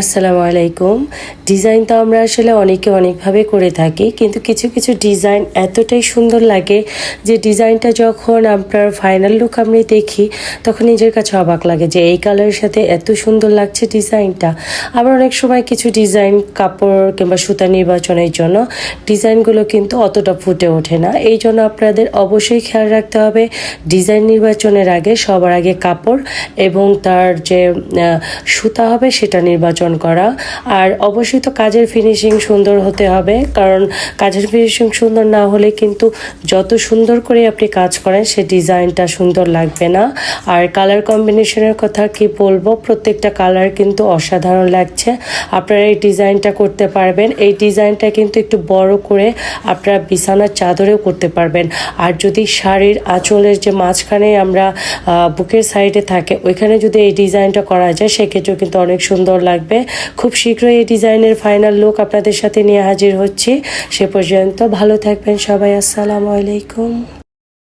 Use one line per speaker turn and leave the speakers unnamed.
আসসালামু আলাইকুম। ডিজাইন তো আমরা আসলে অনেকে অনেকভাবে করে থাকি, কিন্তু কিছু কিছু ডিজাইন এতটাই সুন্দর লাগে যে ডিজাইনটা যখন আপনার ফাইনাল লুক আমি দেখি তখন নিজের কাছে অবাক লাগে যে এই কালারের সাথে এত সুন্দর লাগছে ডিজাইনটা। আবার অনেক সময় কিছু ডিজাইন কাপড় কিংবা সুতা নির্বাচনের জন্য ডিজাইনগুলো কিন্তু অতটা ফুটে ওঠে না। এই জন্য আপনাদের অবশ্যই খেয়াল রাখতে হবে ডিজাইন নির্বাচনের আগে সবার আগে কাপড় এবং তার যে সুতা হবে সেটা নির্বাচন করা। আর অবশ্যই তো কাজের ফিনিশিং সুন্দর হতে হবে, কারণ কাজের ফিনিশিং সুন্দর না হলে কিন্তু যত সুন্দর করে আপনি কাজ করেন সে ডিজাইনটা সুন্দর লাগবে না। আর কালার কম্বিনেশনের কথা কি বলবো, প্রত্যেকটা কালার কিন্তু অসাধারণ লাগছে। আপনারা এই ডিজাইনটা করতে পারবেন। এই ডিজাইনটা কিন্তু একটু বড় করে আপনারা বিছানার চাদরেও করতে পারবেন। আর যদি শাড়ির আঁচলের যে মাঝখানে আমরা বুকের সাইডে থাকে ওইখানে যদি এই ডিজাইনটা করা যায় সেক্ষেত্রেও কিন্তু অনেক সুন্দর লাগবে। খুব শীঘ্রই এই ডিজাইনের ফাইনাল লুক আপনাদের সাথে নিয়ে হাজির হচ্ছি। সে পর্যন্ত ভালো থাকবেন সবাই। আসসালামু আলাইকুম।